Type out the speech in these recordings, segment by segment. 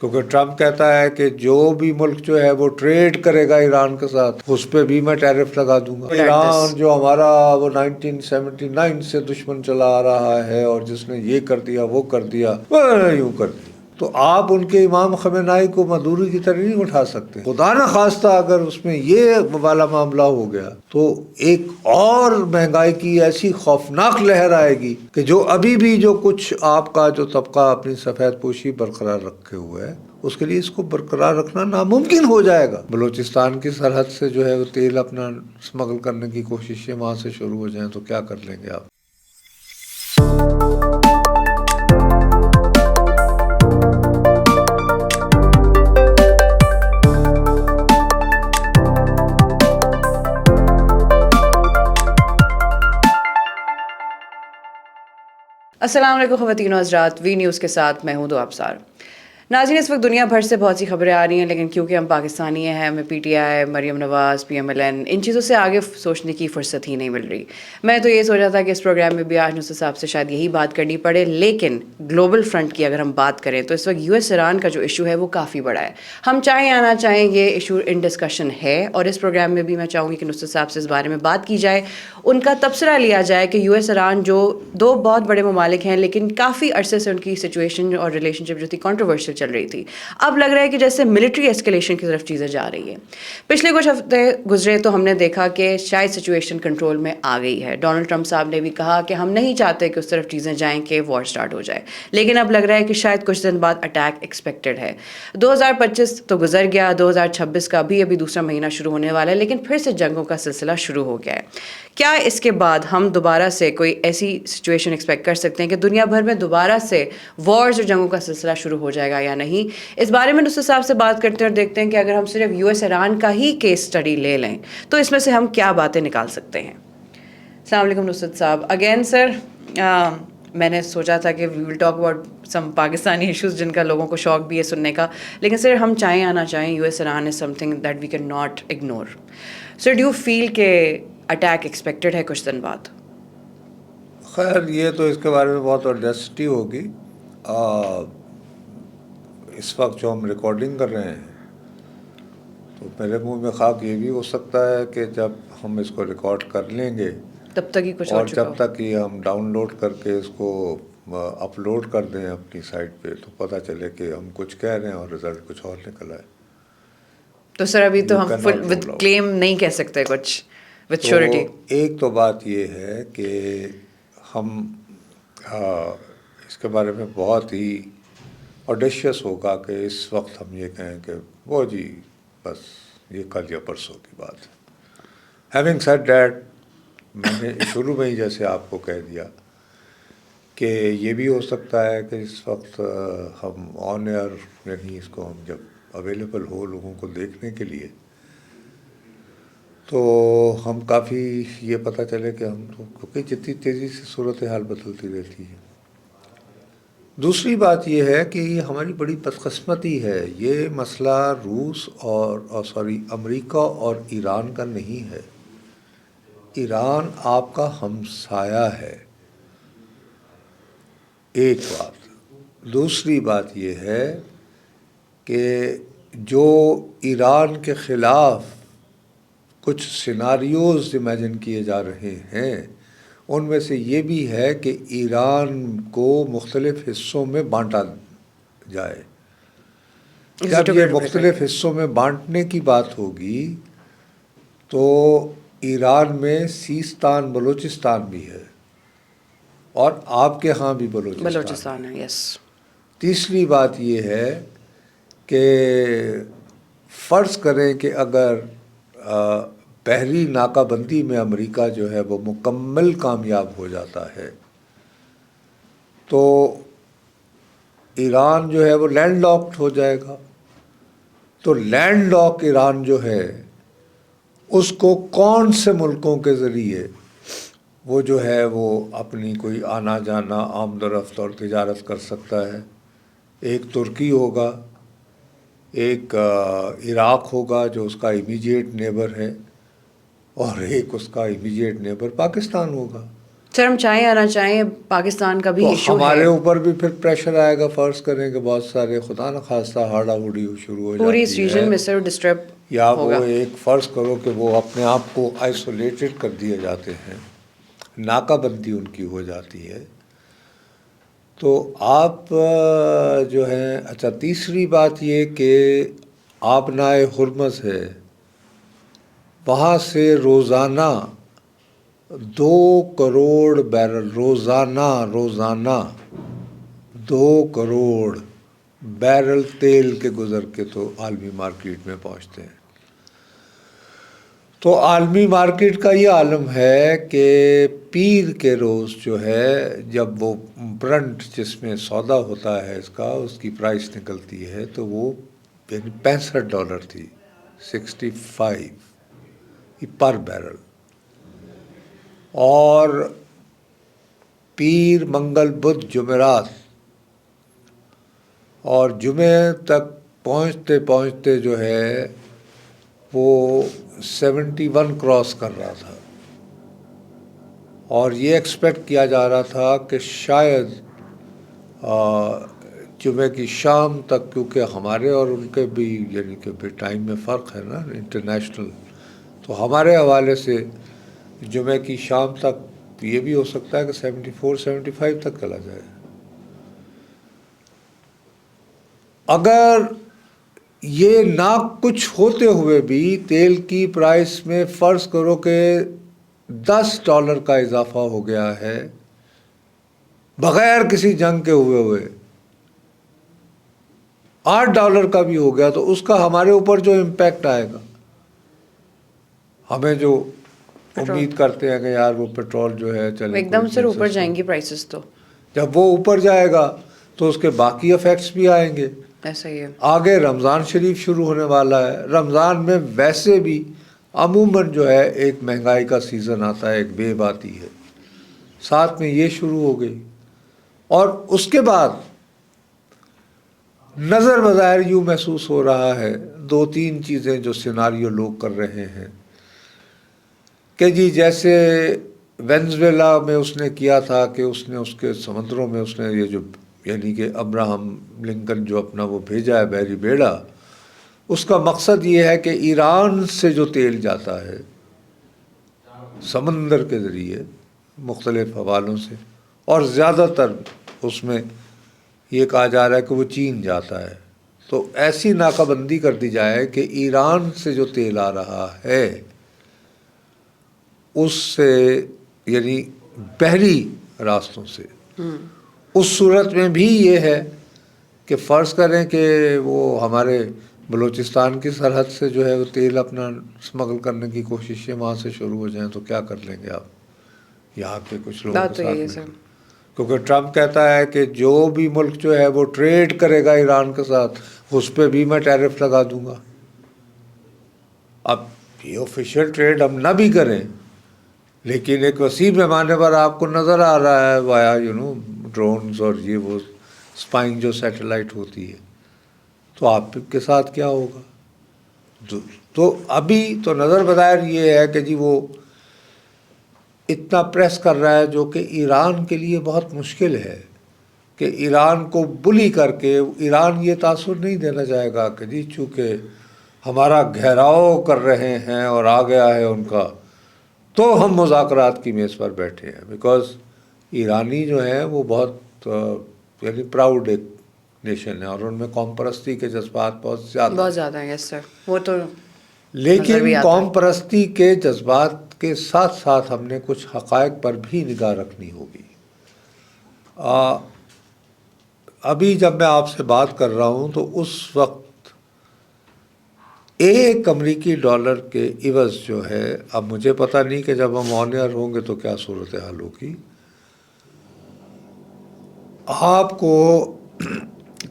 کیونکہ ٹرمپ کہتا ہے کہ جو بھی ملک جو ہے وہ ٹریڈ کرے گا ایران کے ساتھ اس پہ بھی میں ٹیرف لگا دوں گا. ایران جو ہمارا وہ 1979 سے دشمن چلا آ رہا ہے اور جس نے یہ کر دیا وہ کر دیا یوں کر دیا. تو آپ ان کے امام خمینائی کو مدوری کی طرح نہیں اٹھا سکتے. خدا نہ خواستہ اگر اس میں یہ والا معاملہ ہو گیا تو ایک اور مہنگائی کی ایسی خوفناک لہر آئے گی کہ جو ابھی بھی جو کچھ آپ کا جو طبقہ اپنی سفید پوشی برقرار رکھے ہوئے ہے اس کے لیے اس کو برقرار رکھنا ناممکن ہو جائے گا. بلوچستان کی سرحد سے جو ہے وہ تیل اپنا اسمگل کرنے کی کوششیں وہاں سے شروع ہو جائیں تو کیا کر لیں گے آپ. السلام علیکم خواتین و حضرات، وی نیوز کے ساتھ میں ہوں دو ابصار. ناظرین، اس وقت دنیا بھر سے بہت سی خبریں آ رہی ہیں، لیکن کیونکہ ہم پاکستانی ہیں، ہمیں P T I, Maryam Nawaz, P M L N, ان چیزوں سے آگے سوچنے کی فرصت ہی نہیں مل رہی. میں تو یہ سوچا تھا کہ اس پروگرام میں بھی آج نصرت صاحب سے شاید یہی بات کرنی پڑے، لیکن گلوبل فرنٹ کی اگر ہم بات کریں تو اس وقت یو ایس ایران کا جو ایشو ہے وہ کافی بڑا ہے. ہم چاہیں یا نہ چاہیں یہ ایشو ان ڈسکشن ہے، اور اس پروگرام میں بھی میں چاہوں گی کہ نصرت صاحب سے اس بارے میں بات کی جائے، ان کا تبصرہ لیا جائے کہ یو ایس ایران جو دو بہت بڑے ممالک ہیں لیکن کافی عرصے سے ان کی سچویشن اور ریلیشن شپ جو تھی کنٹروورشل چل رہی تھی، اب لگ رہا ہے کہ جیسے ملٹری ایسکیلیشن کی طرف چیزیں جا رہی ہیں. پچھلے کچھ ہفتے گزرے تو ہم نے دیکھا کہ شاید سچویشن کنٹرول میں آ گئی ہے. ڈونلڈ ٹرمپ صاحب نے بھی کہا کہ ہم نہیں چاہتے کہ اس طرف چیزیں جائیں کہ وار سٹارٹ ہو جائے، لیکن اب لگ رہا ہے کہ شاید کچھ دن بعد اٹیک ایکسپیکٹڈ ہے. 2025 تو گزر گیا، 2026 کا ابھی دوسرا مہینہ شروع ہونے والا ہے، لیکن پھر سے جنگوں کا سلسلہ شروع ہو گیا ہے. کیا اس کے بعد ہم دوبارہ سے کوئی ایسی سچویشن ایکسپیکٹ کر سکتے ہیں کہ دنیا بھر میں دوبارہ سے وارز اور جنگوں کا سلسلہ شروع ہو جائے گا یا نہیں؟ اس بارے میں نصرت صاحب سے بات کرتے ہیں اور دیکھتے ہیں کہ اگر ہم صرف یو ایس ایران کا ہی کیس اسٹڈی لے لیں تو اس میں سے ہم کیا باتیں نکال سکتے ہیں. السلام علیکم نصرت صاحب. اگین سر، میں نے سوچا تھا کہ we will talk about some Pakistani issues جن کا لوگوں کو شوق بھی ہے سننے کا، لیکن سر ہم چاہیں یا نہ چاہیں U S Iran is something that we cannot ignore. Sir do you feel کہ اٹیک ایکسپیکٹڈ ہے کچھ دن بعد؟ خیر یہ تو اس کے بارے میں بہت آڈیسٹی ہوگی. اس وقت جو ہم ریکارڈنگ کر رہے ہیں تو میرے منہ میں خاک یہ بھی ہو سکتا ہے کہ جب ہم اس کو ریکارڈ کر لیں گے تب تک ہی کچھ اور جب تک یہ ہم ڈاؤن لوڈ کر کے اس کو اپلوڈ کر دیں اپنی سائٹ پہ تو پتہ چلے کہ ہم کچھ کہہ رہے ہیں اور رزلٹ کچھ اور نکل آئے. تو سر ابھی تو ہم فل وتھ کلیم نہیں کہہ سکتے کچھ وتھ شیورٹی. ایک تو بات یہ ہے کہ ہم اس کے بارے میں بہت ہی آڈیشیس ہوگا کہ اس وقت ہم یہ کہیں کہ وہ جی بس یہ کل یا پرسوں کی بات ہے. ہیونگ سیڈ دیٹ، میں نے شروع میں ہی جیسے آپ کو کہہ دیا کہ یہ بھی ہو سکتا ہے کہ اس وقت ہم آن ایئر، یعنی اس کو ہم جب اویلیبل ہو لوگوں کو دیکھنے کے لیے تو ہم کافی یہ پتہ چلے کہ ہم تو، کیونکہ جتنی تیزی سے صورتحال بدلتی رہتی ہے. دوسری بات یہ ہے کہ یہ ہماری بڑی بدقسمتی ہے. یہ مسئلہ روس اور امریکہ اور ایران کا نہیں ہے. ایران آپ کا ہمسایہ ہے، ایک بات. دوسری بات یہ ہے کہ جو ایران کے خلاف کچھ سیناریوز امیجن کیے جا رہے ہیں ان میں سے یہ بھی ہے کہ ایران کو مختلف حصوں میں بانٹا جائے. جب یہ مختلف حصوں میں بانٹنے کی بات ہوگی تو ایران میں سیستان بلوچستان بھی ہے اور آپ کے ہاں بھی بلوچستان ہے. یس. تیسری بات یہ ہے کہ فرض کریں کہ اگر بحری ناکہ بندی میں امریکہ جو ہے وہ مکمل کامیاب ہو جاتا ہے تو ایران جو ہے وہ لینڈ لاکڈ ہو جائے گا. تو لینڈ لاک ایران جو ہے اس کو کون سے ملکوں کے ذریعے وہ جو ہے وہ اپنی کوئی آنا جانا آمد و رفت اور تجارت کر سکتا ہے؟ ایک ترکی ہوگا، ایک عراق ہوگا جو اس کا امیجیٹ نیبر ہے، اور ایک اس کا امیجیٹ نیبر پاکستان ہوگا. سر ہم چاہیں یا نہ چاہیں پاکستان کا بھی تو ایشو ہمارے ہے, اوپر بھی پھر پریشر آئے گا. فرض کریں کہ بہت سارے خدا نخواستہ ہاڑا ہوڑی شروع ہو پوری اس جاتی ریجن ہے, میں سر ڈسٹرب یا ہوگا. وہ ایک فرض کرو کہ وہ اپنے آپ کو آئسولیٹڈ کر دیے جاتے ہیں, ناکہ بندی ان کی ہو جاتی ہے. تو آپ جو ہیں, اچھا تیسری بات یہ کہ آبنائے ہرمز ہے, وہاں سے روزانہ 2 کروڑ بیرل روزانہ 2 کروڑ بیرل تیل کے گزر کے تو عالمی مارکیٹ میں پہنچتے ہیں. تو عالمی مارکیٹ کا یہ عالم ہے کہ پیر کے روز جو ہے, جب وہ برنٹ جس میں سودا ہوتا ہے اس کا, اس کی پرائس نکلتی ہے تو وہ یعنی $65 تھی, 65 پر بیرل. اور پیر منگل بدھ جمعرات, اور جمعے تک پہنچتے پہنچتے جو ہے وہ 71 کراس کر رہا تھا. اور یہ ایکسپیکٹ کیا جا رہا تھا کہ شاید جمعے کی شام تک, کیونکہ ہمارے اور ان کے بھی یعنی کہ بھی ٹائم میں فرق ہے نا انٹرنیشنل, تو ہمارے حوالے سے جمعے کی شام تک یہ بھی ہو سکتا ہے کہ 74-75 تک چلا جائے. اگر یہ نہ کچھ ہوتے ہوئے بھی تیل کی پرائس میں فرض کرو کہ $10 کا اضافہ ہو گیا ہے بغیر کسی جنگ کے ہوئے $8 کا بھی ہو گیا, تو اس کا ہمارے اوپر جو امپیکٹ آئے گا, ہمیں جو امید کرتے ہیں کہ یار وہ پیٹرول جو ہے چلے ایک دم سر اوپر جائیں گی پرائسز, تو جب وہ اوپر جائے گا تو اس کے باقی افیکٹس بھی آئیں گے. ایسا ہی ہے. آگے رمضان شریف شروع ہونے والا ہے. رمضان میں ویسے بھی عموماً جو ہے ایک مہنگائی کا سیزن آتا ہے, ایک ویو آتی ہے, ساتھ میں یہ شروع ہو گئی. اور اس کے بعد نظر بظاہر یوں محسوس ہو رہا ہے 2-3 چیزیں جو سیناریو لوگ کر رہے ہیں کہ جی جیسے وینزویلا میں اس نے کیا تھا کہ اس نے اس کے سمندروں میں اس نے یہ جو یعنی کہ ابراہم لنکن جو اپنا وہ بھیجا ہے بحری بیڑا, اس کا مقصد یہ ہے کہ ایران سے جو تیل جاتا ہے سمندر کے ذریعے مختلف حوالوں سے, اور زیادہ تر اس میں یہ کہا جا رہا ہے کہ وہ چین جاتا ہے, تو ایسی ناکہ بندی کر دی جائے کہ ایران سے جو تیل آ رہا ہے اس سے یعنی بحری راستوں سے, اس صورت میں بھی یہ ہے کہ فرض کریں کہ وہ ہمارے بلوچستان کی سرحد سے جو ہے وہ تیل اپنا اسمگل کرنے کی کوششیں وہاں سے شروع ہو جائیں تو کیا کر لیں گے آپ یہاں کے کچھ لوگوں کے ساتھ مل کر. کیونکہ ٹرمپ کہتا ہے کہ جو بھی ملک جو ہے وہ ٹریڈ کرے گا ایران کے ساتھ اس پہ بھی میں ٹیرف لگا دوں گا. اب یہ آفیشیل ٹریڈ ہم نہ بھی کریں, لیکن ایک وسیع پیمانے پر آپ کو نظر آ رہا ہے وایا ڈرونز اور یہ وہ اسپائنگ جو سیٹلائٹ ہوتی ہے, تو آپ کے ساتھ کیا ہوگا. تو ابھی تو نظر بظاہر یہ ہے کہ جی وہ اتنا پریس کر رہا ہے جو کہ ایران کے لیے بہت مشکل ہے, کہ ایران کو بلی کر کے ایران یہ تاثر نہیں دینا چاہے گا کہ جی چونکہ ہمارا گھیراؤ کر رہے ہیں اور آ گیا ہے ان کا تو ہم مذاکرات کی میز پر بیٹھے ہیں. بیکاز ایرانی جو ہیں وہ بہت یعنی پراؤڈ ایک نیشن ہے اور ان میں قوم پرستی کے جذبات بہت زیادہ ہیں. یس سر, وہ تو لیکن قوم پرستی کے جذبات کے ساتھ ساتھ ہم نے کچھ حقائق پر بھی نگاہ رکھنی ہوگی. ابھی جب میں آپ سے بات کر رہا ہوں تو اس وقت ایک امریکی ڈالر کے عوض جو ہے, اب مجھے پتہ نہیں کہ جب ہم آن ایئر ہوں گے تو کیا صورتحال ہوگی, آپ کو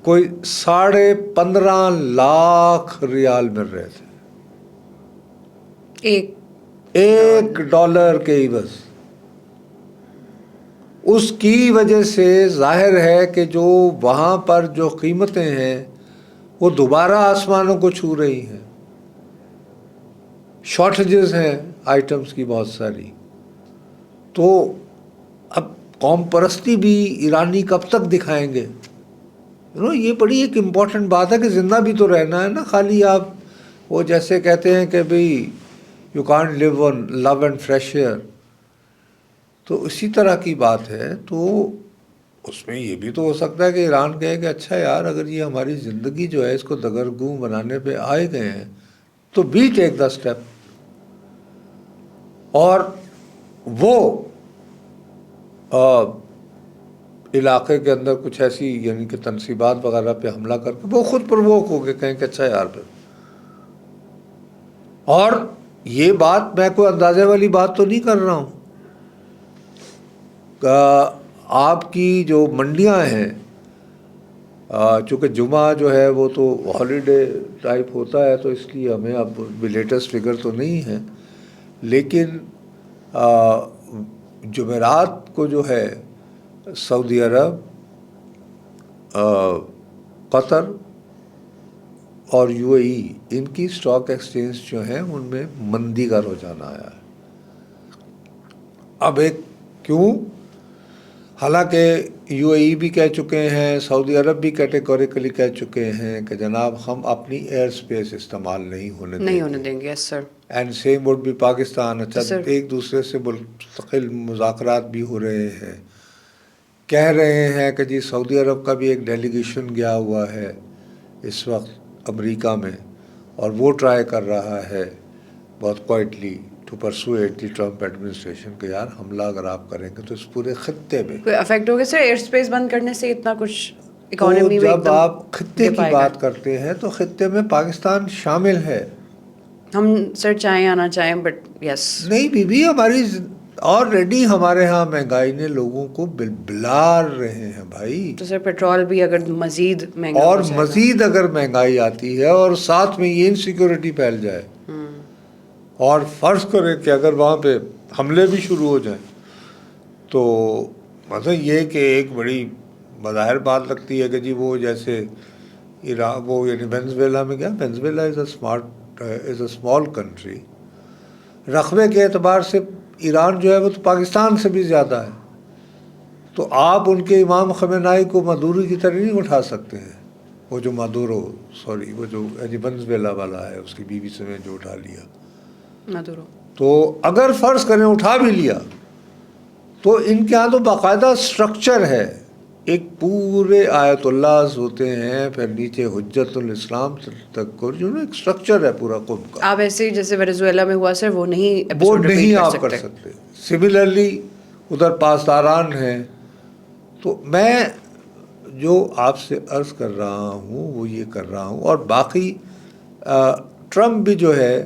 کوئی 15.5 لاکھ ریال مل رہے تھے ایک ڈالر کے عوض. اس کی وجہ سے ظاہر ہے کہ جو وہاں پر جو قیمتیں ہیں وہ دوبارہ آسمانوں کو چھو رہی ہیں, شارٹیجز ہیں آئٹمس کی بہت ساری. تو اب قوم پرستی بھی ایرانی کب تک دکھائیں گے؟ یہ بڑی ایک امپورٹنٹ بات ہے کہ زندہ بھی تو رہنا ہے نا. خالی آپ وہ جیسے کہتے ہیں کہ بھئی you can't live on love and fresh air, تو اسی طرح کی بات ہے. تو اس میں یہ بھی تو ہو سکتا ہے کہ ایران کہے کہ اچھا یار، اگر یہ ہماری زندگی جو ہے اس کو دگرگوں بنانے پہ آئے گئے ہیں تو وی ٹیک دا اسٹیپ. اور وہ علاقے کے اندر کچھ ایسی یعنی کہ تنصیبات وغیرہ پہ حملہ کر کے وہ خود پرووک ہو کے کہیں کہ اچھا یار پھر. اور یہ بات میں کوئی اندازے والی بات تو نہیں کر رہا ہوں. آپ کی جو منڈیاں ہیں، چونکہ جمعہ جو ہے وہ تو ہالیڈے ٹائپ ہوتا ہے، تو اس لیے ہمیں اب لیٹسٹ فگر تو نہیں ہے، لیکن جمعرات کو جو ہے سعودی عرب، قطر اور UAE ان کی اسٹاک ایکسچینج جو ہیں ان میں مندی کا رجحان آیا ہے. اب ایک کیوں؟ حالانکہ UAE بھی کہہ چکے ہیں، سعودی عرب بھی کیٹیگوریکلی کہہ چکے ہیں کہ جناب ہم اپنی ایئر اسپیس استعمال نہیں ہونے دیں گے. یس سر. اینڈ سیم وڈ بھی پاکستان. اچھا Sir. ایک دوسرے سے مستقل مذاکرات بھی ہو رہے ہیں. کہہ رہے ہیں کہ جی سعودی عرب کا بھی ایک ڈیلیگیشن گیا ہوا ہے اس وقت امریکہ میں، اور وہ ٹرائی کر رہا ہے بہت quietly to persuade the Trump administration کہ یار حملہ اگر آپ کریں گے تو اس پورے خطے میں کوئی افیکٹ ہوگا سر ایئر اسپیس بند کرنے سے؟ اتنا کچھ تو اکانومی میں جب آپ خطے کی بات کرتے ہیں تو خطے میں پاکستان شامل ہے. ہم سر چاہیں یا نہ چاہیں بٹ یس. نہیں بی ہماری آلریڈی ہمارے ہاں مہنگائی نے لوگوں کو بلبلار رہے ہیں بھائی. تو سر پیٹرول بھی اگر مزید مہنگا اور مزید اگر مہنگائی آتی ہے اور ساتھ میں یہ انسیکیورٹی پھیل جائے، اور فرض کریں کہ اگر وہاں پہ حملے بھی شروع ہو جائیں، تو مطلب یہ کہ ایک بڑی بظاہر بات لگتی ہے کہ جی وہ جیسے ایران، وہ یعنی وینزویلا میں، کیا Venezuela is a small country, رقبے کے اعتبار سے ایران جو ہے وہ تو پاکستان سے بھی زیادہ ہے. تو آپ ان کے امام خمینائی کو مادورو کی طرح نہیں اٹھا سکتے ہیں. وہ جو وہ جو وینزویلا والا ہے اس کی بیوی سے میں جو اٹھا لیا، مادورو. تو اگر فرض کریں اٹھا بھی لیا تو ان کے ہاں تو باقاعدہ اسٹرکچر ہے. ایک پورے آیت اللہ ہوتے ہیں، پھر نیچے حجت الاسلام تک کو جو ایک اسٹرکچر ہے پورا قوم کا. آپ ایسے جیسے وینزویلا میں ہوا سر وہ نہیں آپ کر سکتے. سملرلی ادھر پاسداران ہیں. تو میں جو آپ سے عرض کر رہا ہوں وہ یہ کر رہا ہوں. اور باقی ٹرمپ بھی جو ہے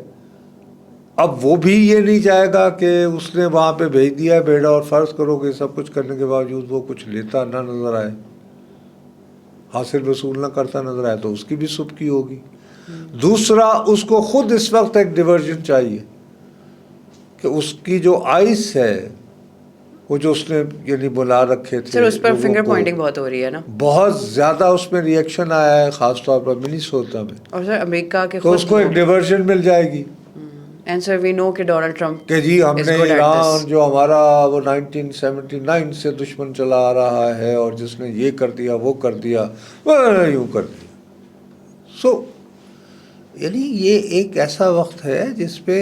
اب وہ بھی یہ نہیں چاہے گا کہ اس نے وہاں پہ بھیج دیا بیڑا، اور فرض کرو کہ سب کچھ کرنے کے باوجود وہ کچھ لیتا نہ نظر آئے، حاصل وصول نہ کرتا نظر آئے، تو اس کی بھی سبکی ہوگی. دوسرا، اس کو خود اس وقت ایک ڈیورژن چاہیے کہ اس کی جو آئس ہے، وہ جو اس نے یعنی بلا رکھے تھے سر، اس پر فنگر پوائنٹنگ بہت ہو رہی ہے نا، بہت زیادہ اس میں ریئیکشن آیا ہے، خاص طور پر منیسوٹا میں. اور سر امریکہ کے تو اس کو ایک ڈیورژن مل جائے گی. اینڈ سر وی نو کہ ڈونلڈ ٹرمپ کہ جی ہم نے ایران جو ہمارا وہ 1979 سے دشمن چلا آ رہا ہے، اور جس نے یہ کر دیا وہ کر دیا یوں کر دیا. یعنی یہ ایک ایسا وقت ہے جس پہ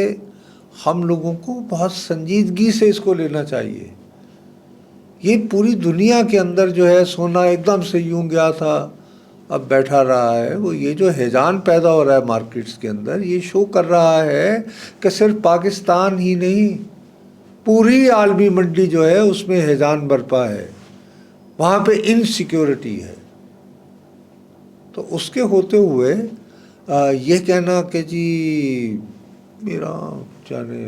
ہم لوگوں کو بہت سنجیدگی سے اس کو لینا چاہیے. یہ پوری دنیا کے اندر جو ہے سونا ایک دم سے یوں گیا تھا، اب بیٹھا رہا ہے. وہ یہ جو ہیجان پیدا ہو رہا ہے مارکیٹس کے اندر، یہ شو کر رہا ہے کہ صرف پاکستان ہی نہیں، پوری عالمی منڈی جو ہے اس میں ہیجان برپا ہے، وہاں پہ انسیکیورٹی ہے. تو اس کے ہوتے ہوئے یہ کہنا کہ جی میرا جانے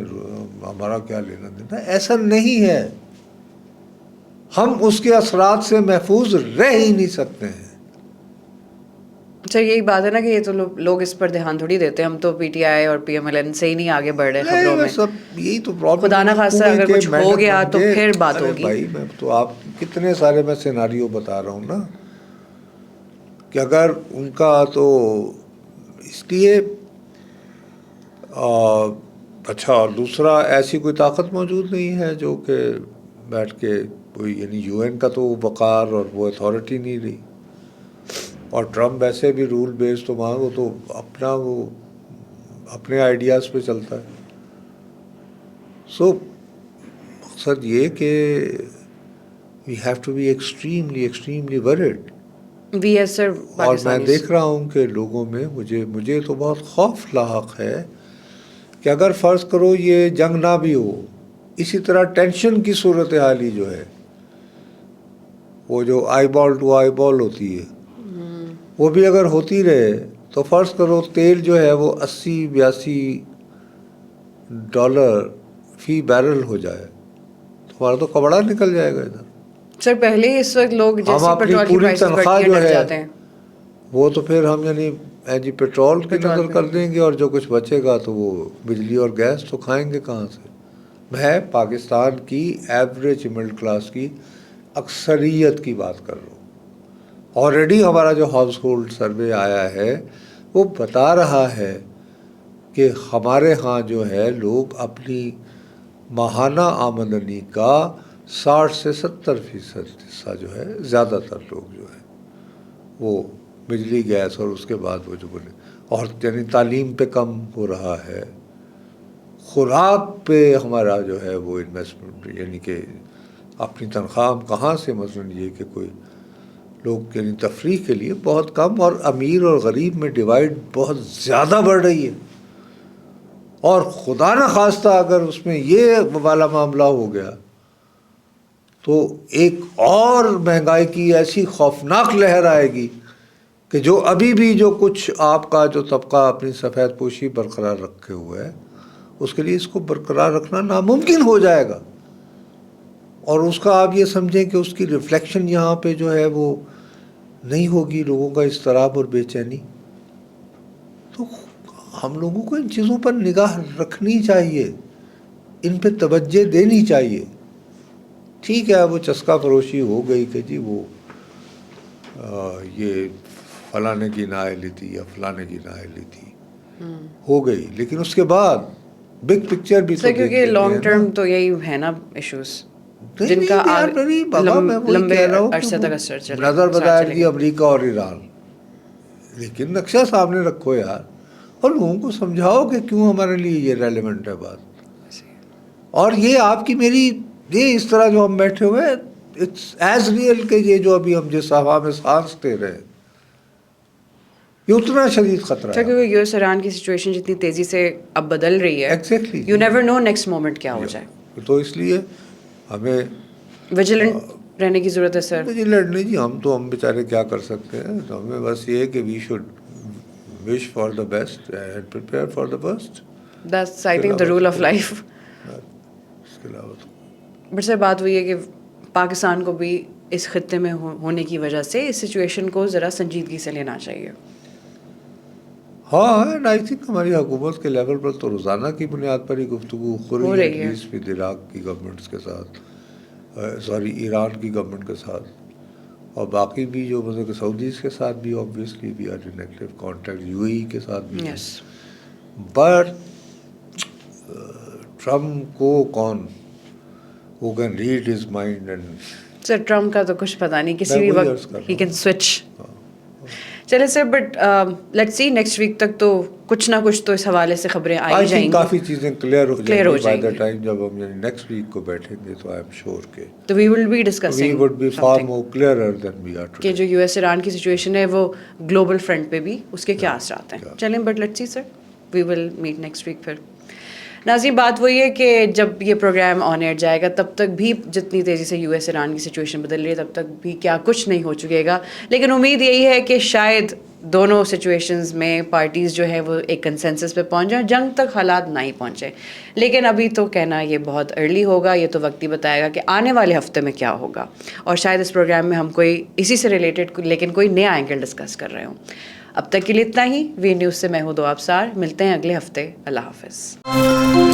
ہمارا کیا لینا دینا، ایسا نہیں ہے. ہم اس کے اثرات سے محفوظ رہ ہی نہیں سکتے ہیں. اچھا یہی بات ہے نا کہ یہ تو لوگ اس پر دھیان تھوڑی دیتے ہیں. ہم تو PTI اور PMLN سے ہی نہیں آگے بڑھ رہے خبروں میں. سب یہی تو پرابلم، خدا نہ خواستہ اگر کچھ ہو گیا تو پھر بات ہوگی. بھائی میں تو آپ کتنے سارے میں سیناریو بتا رہا ہوں نا کہ اگر ان کا تو اس لیے اچھا. اور دوسرا، ایسی کوئی طاقت موجود نہیں ہے جو کہ بیٹھ کے کوئی یعنی UN کا تو وقار اور وہ اتھارٹی نہیں رہی. اور ٹرمپ ویسے بھی رول بیس تو وہاں وہ تو اپنے آئیڈیاز پہ چلتا ہے. سو مقصد یہ کہ we have to be extremely word. We as sir. اور میں دیکھ رہا ہوں کہ لوگوں میں مجھے تو بہت خوف لاحق ہے کہ اگر فرض کرو یہ جنگ نہ بھی ہو، اسی طرح ٹینشن کی صورتحال ہی جو ہے، وہ جو آئی بال ٹو آئی بال ہوتی ہے، وہ بھی اگر ہوتی رہے تو فرض کرو تیل جو ہے وہ $80-82 فی بیرل ہو جائے تو ہمارا تو کبڑا نکل جائے گا ادھر. سر پہلے ہی اس وقت لوگ ہم جیسے اپنی پیٹرول کی پوری پرائسز تنخواہ بڑھتی جو ہیں ڈر ہے جاتے ہیں. وہ تو پھر ہم یعنی جی پیٹرول کی نظر کر دیں گے اور جو کچھ بچے گا تو وہ بجلی اور گیس تو کھائیں گے کہاں سے. میں پاکستان کی ایوریج مڈل کلاس کی اکثریت کی بات کر رہا ہوں. آلریڈی ہمارا جو ہاؤس ہولڈ سروے آیا ہے وہ بتا رہا ہے کہ ہمارے ہاں جو ہے لوگ اپنی ماہانہ آمدنی کا 60 سے 70% حصہ جو ہے، زیادہ تر لوگ جو ہے وہ بجلی گیس اور اس کے بعد وہ جو بولے، اور یعنی تعلیم پہ کم ہو رہا ہے، خوراک پہ ہمارا جو ہے وہ انویسٹمنٹ، یعنی کہ اپنی تنخواہ ہم کہاں سے، مثلاً یہ کہ کوئی لوگ یعنی تفریح کے لیے بہت کم، اور امیر اور غریب میں ڈیوائڈ بہت زیادہ بڑھ رہی ہے. اور خدا نہ خواستہ اگر اس میں یہ والا معاملہ ہو گیا تو ایک اور مہنگائی کی ایسی خوفناک لہر آئے گی کہ جو ابھی بھی جو کچھ آپ کا جو طبقہ اپنی سفید پوشی برقرار رکھے ہوئے ہے، اس کے لیے اس کو برقرار رکھنا ناممکن ہو جائے گا. اور اس کا آپ یہ سمجھیں کہ اس کی ریفلیکشن یہاں پہ جو ہے وہ نہیں ہوگی، لوگوں کا اضطراب اور بے چینی. تو ہم لوگوں کو ان چیزوں پر نگاہ رکھنی چاہیے، ان پہ توجہ دینی چاہیے. ٹھیک ہے وہ چسکا فروشی ہو گئی کہ جی وہ یہ فلانے کی نہ لی تھی یا فلانے کی نہ لی تھی، ہو گئی، لیکن اس کے بعد بگ پکچر بھی سر کیونکہ لانگ ٹرم تو یہی ہے نا ایشوز جن کا لمبے عرصے تک اثر چلے. نظر بظاہر جی امریکہ اور ایران، لیکن نقشہ سامنے رکھو یار، اور لوگوں کو سمجھاؤ کہ کیوں ہمارے لیے یہ ریلیونٹ ہے بات. اور یہ آپ کی میری یہ اس طرح جو ہم بیٹھے ہوئے ہیں، اٹس ایز ریئل کہ یہ جو ابھی ہم جس ہوا میں سانس لے رہے ہیں یہ اتنا شدید خطرہ ہے. کیونکہ یو ایس ایران کی سچویشن جتنی تیزی سے اب بدل رہی ہے، exactly you never know next moment کیا ہو جائے. تو اس لیے ہمیں ویجیلنٹ رہنے کی ضرورت ہے سر. ویجیلنٹ نہیں جی، ہم بیچارے کیا کر سکتے ہیں. ہمیں بس یہ ہے کہ we should wish for the best and prepare for the best. That's I think the rule of life. اس کے علاوہ تو بٹ سر بات وہی ہے کہ پاکستان کو بھی اس خطے میں ہونے کی وجہ سے اس سچویشن کو ذرا سنجیدگی سے لینا چاہیے. ہاں، اینڈ آئی تھنک ہماری حکومت کے لیول پر تو روزانہ کی بنیاد پر ہی گفتگو ہو رہی ہے ود عراق کی گورنمنٹس کے ساتھ، ایران کی گورنمنٹ کے ساتھ، اور باقی بھی جو مطلب کہ سعودیز کے ساتھ بھی obviously we are in active contact, UAE کے ساتھ بھی. بٹ ٹرمپ کو کون who can read his mind and sir Trump کا تو کچھ پتہ نہیں، کسی بھی وقت ہی کین سوئچ. چلے sir but let's see next week تک تو کچھ نہ کچھ تو اس حوالے سے خبریں آئی جائیں گی، کافی چیزیں کلیئر ہو جائیں گی بائی دا ٹائم جب ہم نیکسٹ ویک کو بیٹھیں گے. تو آئی ایم شیور کہ تو we will be discussing, we would be far more clearer than we are today کہ جو یو ایس ایران کی سچویشن ہے وہ گلوبل فرنٹ پہ بھی اس کے کیا اثرات ہیں. چلیں but let's see sir, we will meet next week. پھر ناظرین بات وہی ہے کہ جب یہ پروگرام آن ایئر جائے گا تب تک بھی جتنی تیزی سے یو ایس ایران کی سچویشن بدل رہی ہے تب تک بھی کیا کچھ نہیں ہو چکے گا. لیکن امید یہی ہے کہ شاید دونوں سچویشنز میں پارٹیز جو ہے وہ ایک کنسنسس پہ پہنچ جائیں، جنگ تک حالات نہ ہی پہنچے. لیکن ابھی تو کہنا یہ بہت ارلی ہوگا، یہ تو وقت ہی بتائے گا کہ آنے والے ہفتے میں کیا ہوگا. اور شاید اس پروگرام میں ہم کوئی اسی سے ریلیٹڈ لیکن کوئی نیا اینگل ڈسکس کر رہے ہوں. اب تک کے لیے اتنا ہی. وی نیوز سے میں ہوں دو ابصار. ملتے ہیں اگلے ہفتے. اللہ حافظ.